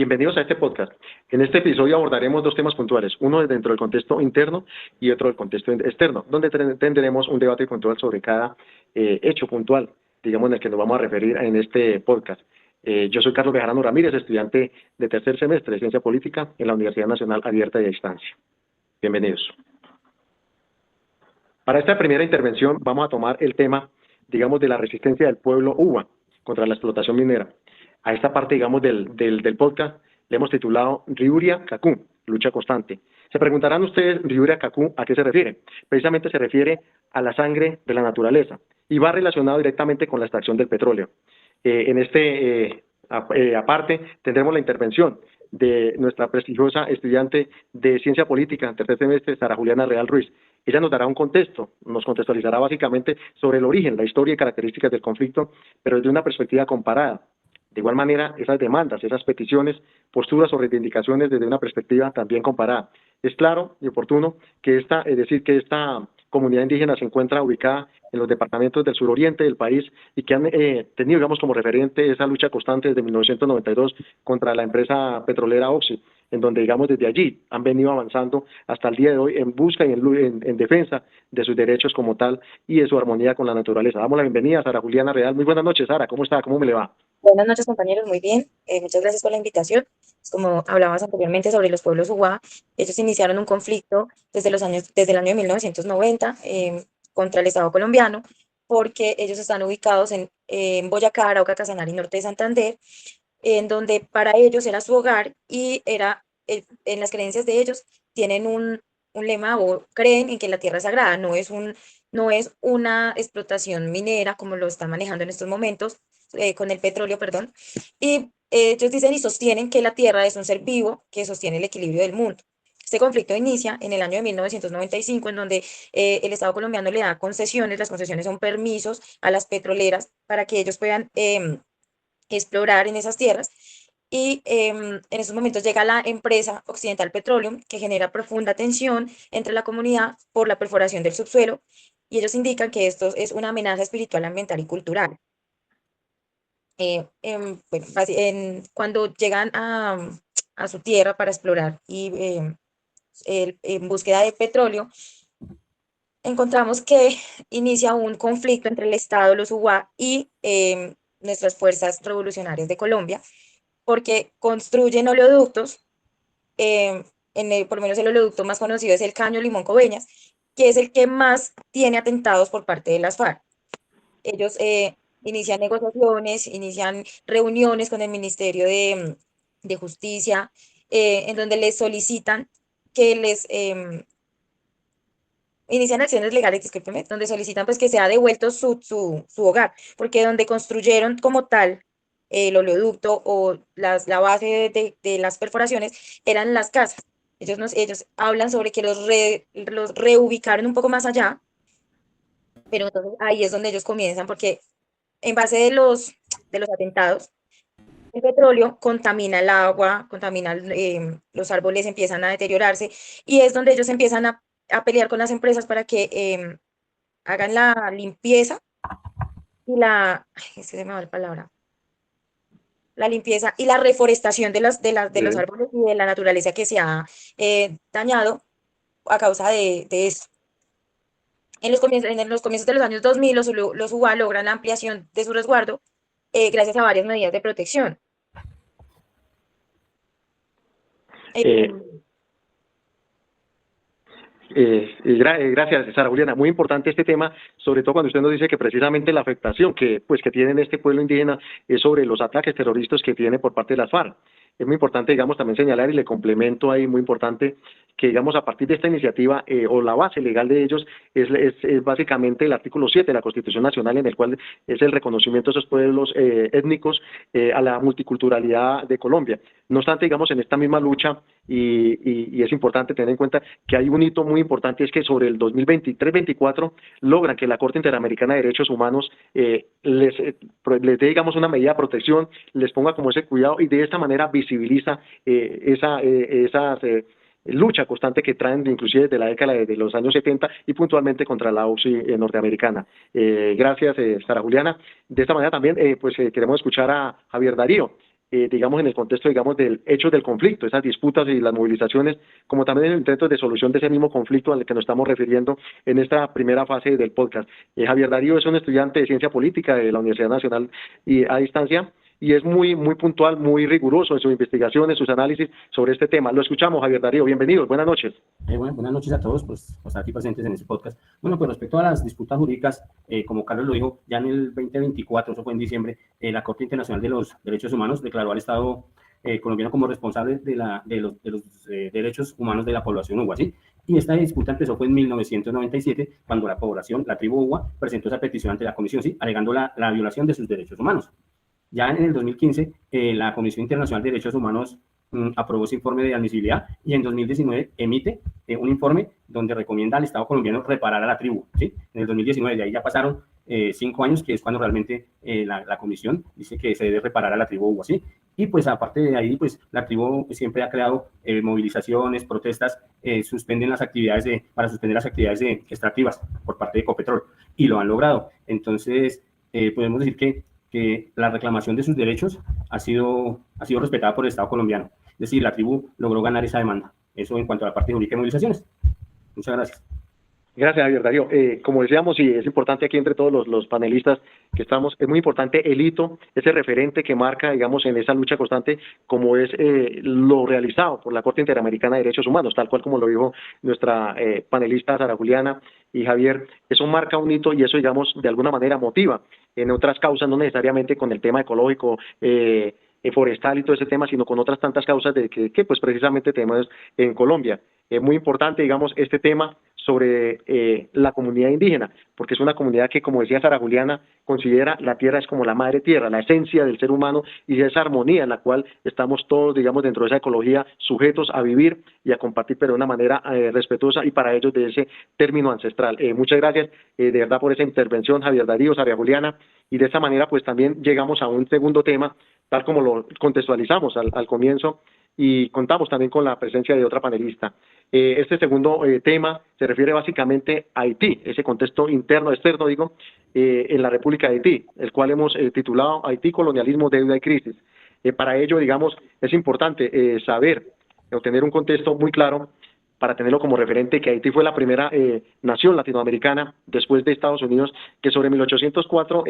Bienvenidos a este podcast. En este episodio abordaremos dos temas puntuales, uno dentro del contexto interno y otro del contexto externo, donde tendremos un debate puntual sobre cada hecho puntual, digamos, en el que nos vamos a referir en este podcast. Yo soy Carlos Bejarano Ramírez, estudiante de tercer semestre de Ciencia Política en la Universidad Nacional Abierta y a Distancia. Bienvenidos. Para esta primera intervención vamos a tomar el tema, digamos, de la resistencia del pueblo uva contra la explotación minera. A esta parte, digamos, del podcast le hemos titulado Riuria Cacú, lucha constante. Se preguntarán ustedes, Riuria Cacú, ¿a qué se refiere? Precisamente se refiere a la sangre de la naturaleza y va relacionado directamente con la extracción del petróleo. Aparte, tendremos la intervención de nuestra prestigiosa estudiante de Ciencia Política en tercer semestre, Sara Juliana Real Ruiz. Ella nos dará un contexto, nos contextualizará básicamente sobre el origen, la historia y características del conflicto, pero desde una perspectiva comparada. De igual manera, esas demandas, esas peticiones, posturas o reivindicaciones desde una perspectiva también comparada. Es claro y oportuno que esta comunidad indígena se encuentra ubicada en los departamentos del suroriente del país y que han tenido, digamos, como referente esa lucha constante desde 1992 contra la empresa petrolera Oxy, en donde, digamos, desde allí han venido avanzando hasta el día de hoy en busca y en defensa de sus derechos como tal y de su armonía con la naturaleza. Damos la bienvenida a Sara Juliana Real. Muy buenas noches, Sara. ¿Cómo está? ¿Cómo me le va? Buenas noches, compañeros. Muy bien. Muchas gracias por la invitación. Como hablabas anteriormente sobre los pueblos Uwa, ellos iniciaron un conflicto desde el año de 1990 contra el Estado colombiano, porque ellos están ubicados en Boyacá, Arauca, Casanare y norte de Santander, en donde para ellos era su hogar y en las creencias de ellos tienen un lema o creen en que la tierra es sagrada, no es una explotación minera como lo están manejando en estos momentos, con el petróleo, perdón, y ellos dicen y sostienen que la tierra es un ser vivo que sostiene el equilibrio del mundo. Este conflicto inicia en el año de 1995, en donde el Estado colombiano le da concesiones, las concesiones son permisos a las petroleras para que ellos puedan explorar en esas tierras. Y en esos momentos llega la empresa Occidental Petroleum, que genera profunda tensión entre la comunidad por la perforación del subsuelo, y ellos indican que esto es una amenaza espiritual, ambiental y cultural. Bueno, cuando llegan a su tierra para explorar y en búsqueda de petróleo, encontramos que inicia un conflicto entre el Estado, los UA y nuestras fuerzas revolucionarias de Colombia, porque construyen oleoductos, por lo menos el oleoducto más conocido es el Caño Limón Coveñas, que es el que más tiene atentados por parte de las FARC. Ellos inician negociaciones, inician reuniones con el Ministerio de Justicia, en donde les solicitan que inician acciones legales, discúlpeme, donde solicitan pues que sea devuelto su hogar, porque donde construyeron como tal el oleoducto o la base de las perforaciones eran las casas. Ellos hablan sobre que los reubicaron un poco más allá, pero entonces ahí es donde ellos comienzan, porque en base de los atentados, el petróleo contamina el agua, contamina los árboles, empiezan a deteriorarse y es donde ellos empiezan a pelear con las empresas para que hagan la limpieza y se me va la palabra, la limpieza y la reforestación de los Sí. árboles y de la naturaleza que se ha dañado a causa de esto. En los comienzos de los años 2000, los UA logran la ampliación de su resguardo gracias a varias medidas de protección. Eh, Eh, Gracias, Sara Juliana. Muy importante este tema, sobre todo cuando usted nos dice que precisamente la afectación que tiene este pueblo indígena es sobre los ataques terroristas que tiene por parte de las FARC. Es muy importante, digamos, también señalar y le complemento ahí, muy importante, que, digamos, a partir de esta iniciativa o la base legal de ellos es básicamente el artículo 7 de la Constitución Nacional, en el cual es el reconocimiento de esos pueblos étnicos a la multiculturalidad de Colombia. No obstante, digamos, en esta misma lucha, y es importante tener en cuenta que hay un hito muy importante, es que sobre el 2023-24 logran que la Corte Interamericana de Derechos Humanos les dé, digamos, una medida de protección, les ponga como ese cuidado y de esta manera visibiliza esa lucha constante que traen inclusive desde la década de los años 70 y puntualmente contra la Oxy norteamericana. Gracias, Sara Juliana. De esta manera también queremos escuchar a Javier Darío. digamos, en el contexto, digamos, del hecho del conflicto, esas disputas y las movilizaciones, como también en el intento de solución de ese mismo conflicto al que nos estamos refiriendo en esta primera fase del podcast. Javier Darío es un estudiante de Ciencia Política de la Universidad Nacional y a distancia, y es muy puntual, muy riguroso en sus investigaciones, sus análisis sobre este tema. Lo escuchamos, Javier Darío. Bienvenidos, buenas noches. Buenas noches a todos, pues aquí presentes en este podcast. Bueno, pues respecto a las disputas jurídicas, como Carlos lo dijo, ya en el 2024, eso fue en diciembre, la Corte Internacional de los Derechos Humanos declaró al Estado colombiano como responsable de los derechos humanos de la población uwa, ¿sí? Y esta disputa empezó fue en 1997, cuando la población, la tribu uwa, presentó esa petición ante la Comisión, ¿sí? Alegando la violación de sus derechos humanos. Ya en el 2015, la Comisión Internacional de Derechos Humanos aprobó ese informe de admisibilidad y en 2019 emite un informe donde recomienda al Estado colombiano reparar a la tribu, ¿sí? En el 2019, de ahí ya pasaron 5 años, que es cuando realmente la Comisión dice que se debe reparar a la tribu uwa, ¿sí? Y pues aparte de ahí, pues la tribu siempre ha creado movilizaciones, protestas, suspenden las actividades para suspender las actividades extractivas por parte de Ecopetrol, y lo han logrado. Entonces, podemos decir que la reclamación de sus derechos ha sido respetada por el Estado colombiano. Es decir, la tribu logró ganar esa demanda. Eso en cuanto a la parte jurídica de movilizaciones. Muchas gracias. Gracias, Javier Darío. Como decíamos, y es importante aquí entre todos los panelistas que estamos, es muy importante el hito, ese referente que marca, digamos, en esa lucha constante, como es lo realizado por la Corte Interamericana de Derechos Humanos, tal cual como lo dijo nuestra panelista Sara Juliana y Javier. Eso marca un hito y eso, digamos, de alguna manera motiva en otras causas, no necesariamente con el tema ecológico, forestal y todo ese tema, sino con otras tantas causas que pues precisamente tenemos en Colombia. Es muy importante, digamos, este tema sobre la comunidad indígena, porque es una comunidad que, como decía Sara Juliana, considera la tierra es como la madre tierra, la esencia del ser humano y esa armonía en la cual estamos todos, digamos, dentro de esa ecología sujetos a vivir y a compartir, pero de una manera respetuosa y para ellos de ese término ancestral. Muchas gracias de verdad por esa intervención, Javier Darío, Sara Juliana, y de esta manera pues también llegamos a un segundo tema, tal como lo contextualizamos al comienzo, y contamos también con la presencia de otra panelista. Este segundo tema se refiere básicamente a Haití, ese contexto interno, externo, digo, en la República de Haití, el cual hemos titulado Haití, colonialismo, deuda y crisis. Para ello, digamos, es importante saber o tener un contexto muy claro para tenerlo como referente, que Haití fue la primera nación latinoamericana después de Estados Unidos que sobre 1804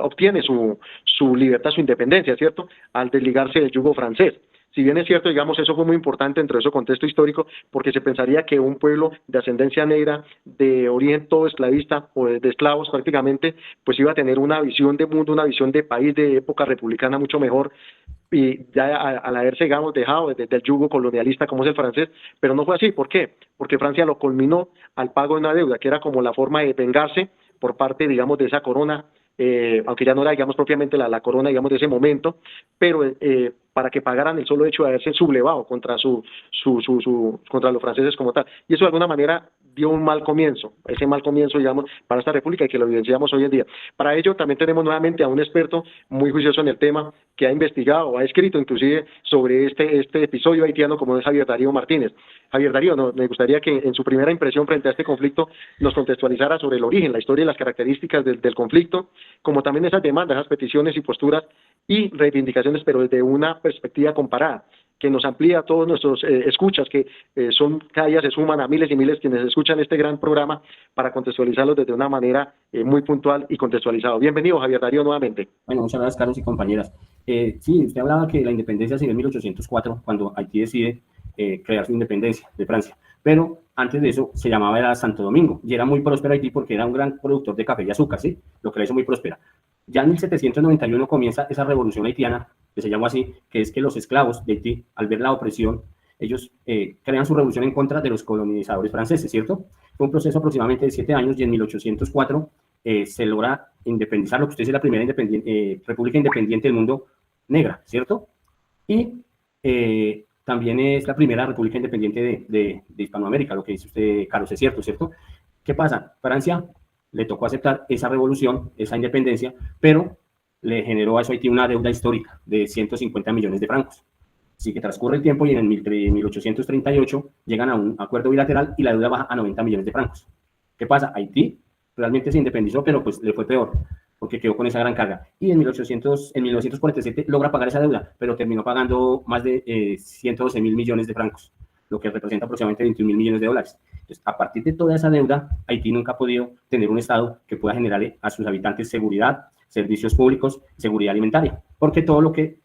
obtiene su libertad, su independencia, ¿cierto?, al desligarse del yugo francés. Si bien es cierto, digamos, eso fue muy importante dentro de ese contexto histórico, porque se pensaría que un pueblo de ascendencia negra, de origen todo esclavista o de esclavos prácticamente, pues iba a tener una visión de mundo, una visión de país de época republicana mucho mejor, y ya al haberse, digamos, dejado desde el yugo colonialista como es el francés, pero no fue así. ¿Por qué? Porque Francia lo culminó al pago de una deuda, que era como la forma de vengarse por parte, digamos, de esa corona, aunque ya no era, digamos, propiamente la corona, digamos, de ese momento, pero para que pagaran el solo hecho de haberse sublevado contra contra los franceses como tal. Y eso de alguna manera dio un mal comienzo, ese mal comienzo, digamos, para esta república y que lo evidenciamos hoy en día. Para ello también tenemos nuevamente a un experto muy juicioso en el tema, que ha investigado, ha escrito inclusive sobre este episodio haitiano, como es Javier Darío Martínez. Javier Darío, me gustaría que en su primera impresión frente a este conflicto nos contextualizara sobre el origen, la historia y las características del conflicto, como también esas demandas, esas peticiones y posturas y reivindicaciones, pero desde una perspectiva comparada, que nos amplía a todos nuestros escuchas, que son cada día se suman a miles y miles quienes escuchan este gran programa, para contextualizarlos desde una manera muy puntual y contextualizado. Bienvenido, Javier Darío, nuevamente. Bueno, muchas gracias, Carlos y compañeras. Sí, usted hablaba que la independencia se dio en 1804, cuando Haití decide crear su independencia de Francia, pero antes de eso se llamaba era Santo Domingo, y era muy próspero Haití porque era un gran productor de café y azúcar, ¿sí? Lo que la hizo muy próspera. Ya en 1791 comienza esa revolución haitiana, que se llamó así, que es que los esclavos de Haití, al ver la opresión, ellos crean su revolución en contra de los colonizadores franceses, ¿cierto? Fue un proceso aproximadamente de 7 años y en 1804 se logra independizar lo que usted dice, la primera república independiente del mundo negra, ¿cierto? Y también es la primera república independiente de Hispanoamérica, lo que dice usted, Carlos, es cierto, ¿cierto? ¿Qué pasa? Francia le tocó aceptar esa revolución, esa independencia, pero le generó a eso Haití una deuda histórica de 150 millones de francos. Así que transcurre el tiempo y en 1838 llegan a un acuerdo bilateral y la deuda baja a 90 millones de francos. ¿Qué pasa? Haití realmente se independizó, pero pues le fue peor. porque quedó con esa gran carga. Y en 1947 logra pagar esa deuda, pero terminó pagando más de 112.000 millones de francos, lo que representa aproximadamente 21.000 millones de dólares. Entonces, a partir de toda esa deuda, Haití nunca ha podido tener un Estado que pueda generarle a sus habitantes seguridad, servicios públicos, seguridad alimentaria, porque todo lo que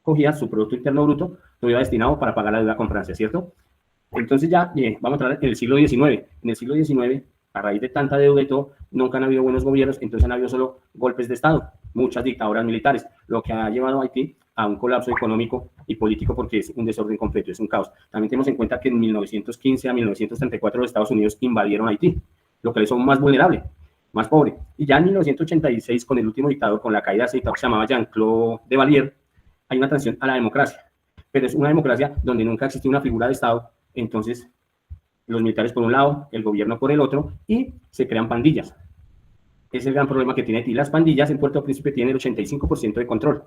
cogía su Producto Interno Bruto lo iba destinado para pagar la deuda con Francia, ¿cierto? Entonces ya vamos a entrar en el siglo XIX. En el siglo XIX, a raíz de tanta deuda y todo, nunca han habido buenos gobiernos, entonces han habido solo golpes de Estado, muchas dictaduras militares, lo que ha llevado a Haití a un colapso económico y político porque es un desorden completo, es un caos. También tenemos en cuenta que en 1915 a 1934 los Estados Unidos invadieron Haití, lo que le hizo más vulnerable, más pobre. Y ya en 1986, con el último dictador, con la caída de ese dictador que se llamaba Jean-Claude Duvalier, hay una transición a la democracia, pero es una democracia donde nunca existió una figura de Estado. Entonces, los militares por un lado, el gobierno por el otro, y se crean pandillas. Es el gran problema que tiene Haití. Las pandillas en Puerto Príncipe tienen el 85% de control,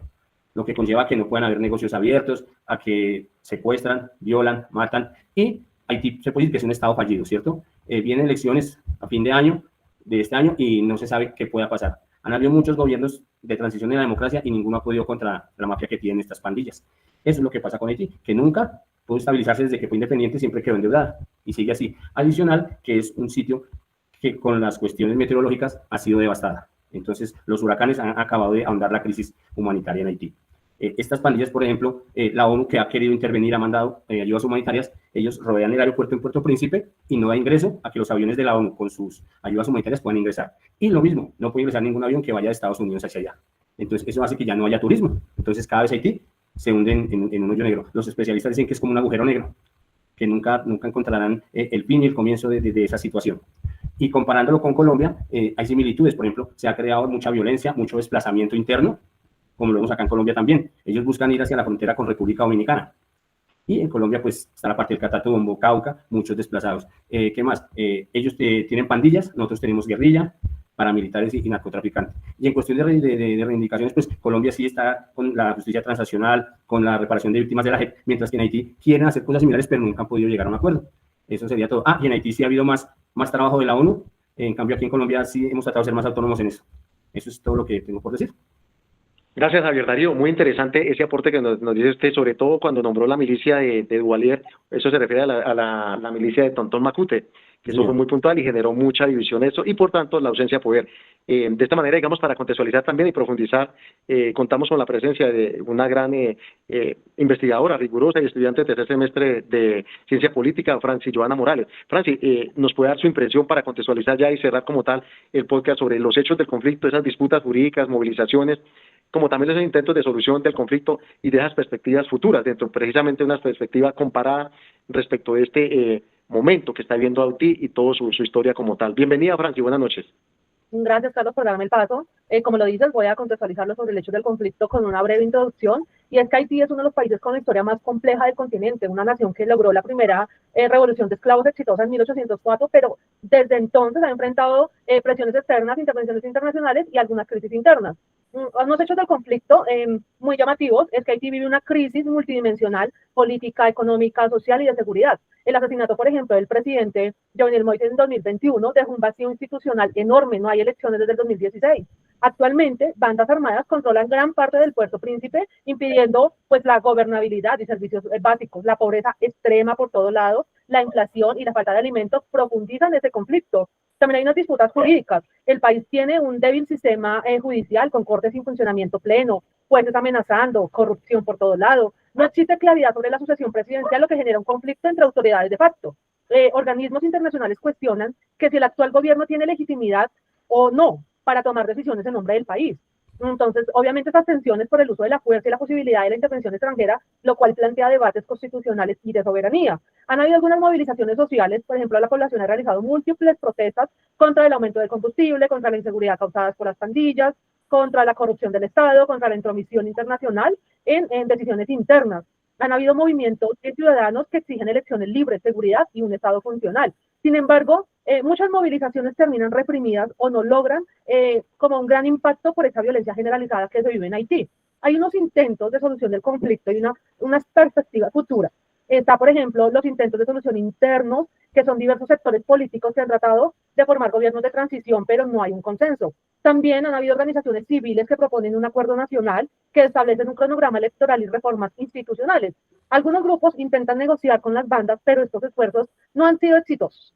lo que conlleva a que no puedan haber negocios abiertos, a que secuestran, violan, matan, y Haití se puede decir que es un Estado fallido, ¿cierto? Vienen elecciones a fin de año, de este año, y no se sabe qué pueda pasar. Han habido muchos gobiernos de transición en la democracia y ninguno ha podido contra la mafia que tienen estas pandillas. Eso es lo que pasa con Haití, que nunca pudo estabilizarse desde que fue independiente, siempre quedó endeudada y sigue así. Adicional, que es un sitio que con las cuestiones meteorológicas ha sido devastada. Entonces, los huracanes han acabado de ahondar la crisis humanitaria en Haití. Estas pandillas, por ejemplo, la ONU que ha querido intervenir, ha mandado ayudas humanitarias, ellos rodean el aeropuerto en Puerto Príncipe y no da ingreso a que los aviones de la ONU con sus ayudas humanitarias puedan ingresar. Y lo mismo, no puede ingresar ningún avión que vaya de Estados Unidos hacia allá. Entonces, eso hace que ya no haya turismo. Entonces, cada vez Haití se hunde en un hoyo negro. Los especialistas dicen que es como un agujero negro, que nunca encontrarán el fin y el comienzo de esa situación. Y comparándolo con Colombia, hay similitudes. Por ejemplo, se ha creado mucha violencia, mucho desplazamiento interno, como lo vemos acá en Colombia también. Ellos buscan ir hacia la frontera con República Dominicana. Y en Colombia, pues, está la parte del Catatumbo, Cauca, muchos desplazados. ¿Qué más? Ellos tienen pandillas, nosotros tenemos guerrilla, paramilitares y narcotraficantes. Y en cuestión de reivindicaciones, pues Colombia sí está con la justicia transnacional, con la reparación de víctimas de la JEP, mientras que en Haití quieren hacer cosas similares, pero nunca han podido llegar a un acuerdo. Eso sería todo. Y en Haití sí ha habido más trabajo de la ONU, en cambio aquí en Colombia sí hemos tratado de ser más autónomos en eso. Eso es todo lo que tengo por decir. Gracias, Javier Darío. Muy interesante ese aporte que nos dice usted, sobre todo cuando nombró la milicia de Duvalier. Eso se refiere a la milicia de Tontón Macute, que eso fue muy puntual y generó mucha división eso, y por tanto la ausencia de poder. De esta manera, digamos, para contextualizar también y profundizar, contamos con la presencia de una gran investigadora rigurosa y estudiante de tercer semestre de Ciencia Política, Franci Joana Morales. Franci, ¿nos puede dar su impresión para contextualizar ya y cerrar como tal el podcast sobre los hechos del conflicto, esas disputas jurídicas, movilizaciones, como también esos intentos de solución del conflicto y de esas perspectivas futuras, dentro precisamente de una perspectiva comparada respecto de este momento que está viviendo Haití y toda su historia como tal? Bienvenida, Franci, buenas noches. Gracias, Carlos, por darme el paso. Como lo dices, voy a contextualizarlo sobre el hecho del conflicto con una breve introducción. Y es que Haití es uno de los países con la historia más compleja del continente, una nación que logró la primera revolución de esclavos exitosa en 1804, pero desde entonces ha enfrentado presiones externas, intervenciones internacionales y algunas crisis internas. Unos hechos del conflicto muy llamativos es que Haití vive una crisis multidimensional, política, económica, social y de seguridad. El asesinato, por ejemplo, del presidente Jovenel Moïse en 2021 dejó un vacío institucional enorme, no hay elecciones desde el 2016. Actualmente, bandas armadas controlan gran parte del Puerto Príncipe, impidiendo pues la gobernabilidad y servicios básicos. La pobreza extrema por todos lados, la inflación y la falta de alimentos profundizan ese conflicto. También hay unas disputas jurídicas. El país tiene un débil sistema judicial con cortes sin funcionamiento pleno, jueces amenazando, corrupción por todos lados. No existe claridad sobre la sucesión presidencial, lo que genera un conflicto entre autoridades de facto. Organismos internacionales cuestionan que si el actual gobierno tiene legitimidad o no para tomar decisiones en nombre del país. Entonces, obviamente, estas tensiones por el uso de la fuerza y la posibilidad de la intervención extranjera, lo cual plantea debates constitucionales y de soberanía. Han habido algunas movilizaciones sociales, por ejemplo, la población ha realizado múltiples protestas contra el aumento del combustible, contra la inseguridad causada por las pandillas, contra la corrupción del Estado, contra la intromisión internacional en decisiones internas. Han habido movimientos de ciudadanos que exigen elecciones libres, seguridad y un Estado funcional. Sin embargo, muchas movilizaciones terminan reprimidas o no logran como un gran impacto por esa violencia generalizada que se vive en Haití. Hay unos intentos de solución del conflicto y unas perspectivas futuras. Está, por ejemplo, los intentos de solución internos, que son diversos sectores políticos que han tratado de formar gobiernos de transición, pero no hay un consenso. También han habido organizaciones civiles que proponen un acuerdo nacional que establecen un cronograma electoral y reformas institucionales. Algunos grupos intentan negociar con las bandas, pero estos esfuerzos no han sido exitosos.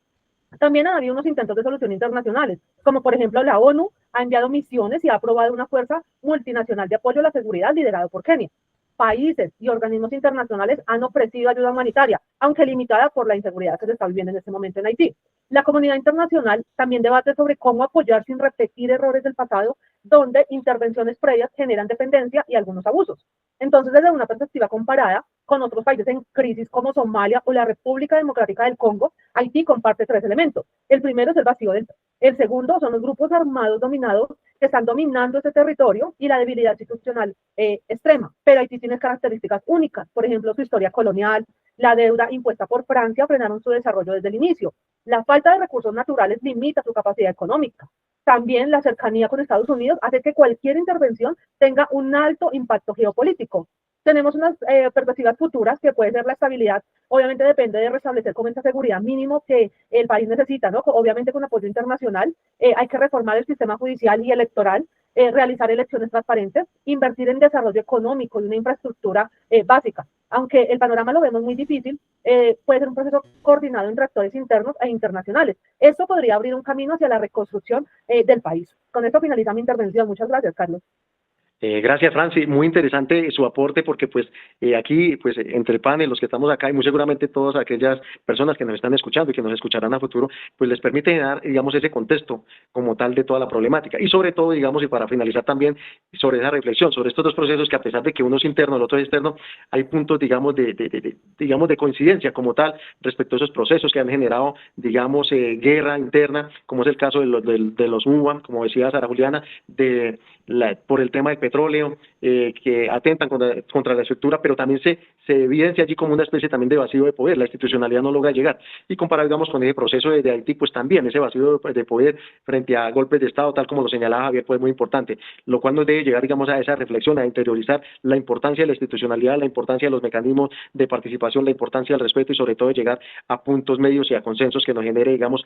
También han habido unos intentos de solución internacionales, como por ejemplo la ONU ha enviado misiones y ha aprobado una fuerza multinacional de apoyo a la seguridad liderado por Kenia. Países y organismos internacionales han ofrecido ayuda humanitaria, aunque limitada por la inseguridad que se está viviendo en este momento en Haití. La comunidad internacional también debate sobre cómo apoyar sin repetir errores del pasado, donde intervenciones previas generan dependencia y algunos abusos. Entonces, desde una perspectiva comparada con otros países en crisis como Somalia o la República Democrática del Congo, Haití comparte 3 elementos. El primero es el vacío del... El segundo son los grupos armados dominados que están dominando ese territorio y la debilidad institucional extrema. Pero Haití tiene características únicas, por ejemplo, su historia colonial, la deuda impuesta por Francia frenaron su desarrollo desde el inicio. La falta de recursos naturales limita su capacidad económica. También la cercanía con Estados Unidos hace que cualquier intervención tenga un alto impacto geopolítico. Tenemos unas perspectivas futuras que puede ser la estabilidad, obviamente depende de restablecer como esa seguridad mínimo que el país necesita, ¿no? Obviamente con apoyo internacional, hay que reformar el sistema judicial y electoral, realizar elecciones transparentes, invertir en desarrollo económico y una infraestructura básica. Aunque el panorama lo vemos muy difícil, puede ser un proceso coordinado entre actores internos e internacionales. Esto podría abrir un camino hacia la reconstrucción del país. Con esto finaliza mi intervención. Muchas gracias, Carlos. Gracias, Franci. Muy interesante su aporte porque pues aquí, pues entre el panel, los que estamos acá y muy seguramente todas aquellas personas que nos están escuchando y que nos escucharán a futuro, pues les permite dar, digamos, ese contexto como tal de toda la problemática. Y sobre todo, digamos, y para finalizar también sobre esa reflexión, sobre estos dos procesos que a pesar de que uno es interno, el otro es externo, hay puntos, digamos, digamos, de coincidencia como tal respecto a esos procesos que han generado, digamos, guerra interna, como es el caso de los UBA, como decía Sara Juliana, por el tema del petróleo, que atentan contra la estructura, pero también se evidencia allí como una especie también de vacío de poder, la institucionalidad no logra llegar. Y comparado, digamos, con ese proceso de Haití, pues también ese vacío de poder frente a golpes de Estado, tal como lo señalaba Javier, pues muy importante, lo cual nos debe llegar, digamos, a esa reflexión, a interiorizar la importancia de la institucionalidad, la importancia de los mecanismos de participación, la importancia del respeto y sobre todo llegar a puntos medios y a consensos que nos genere, digamos,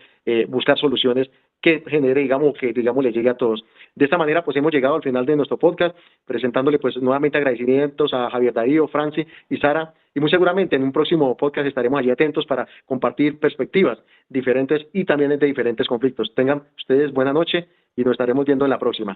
buscar soluciones que genere, digamos, que digamos le llegue a todos. De esta manera, pues hemos llegado al final de nuestro podcast, presentándole pues nuevamente agradecimientos a Javier Darío, Franci y Sara, y muy seguramente en un próximo podcast estaremos allí atentos para compartir perspectivas diferentes y también de diferentes conflictos. Tengan ustedes buena noche y nos estaremos viendo en la próxima.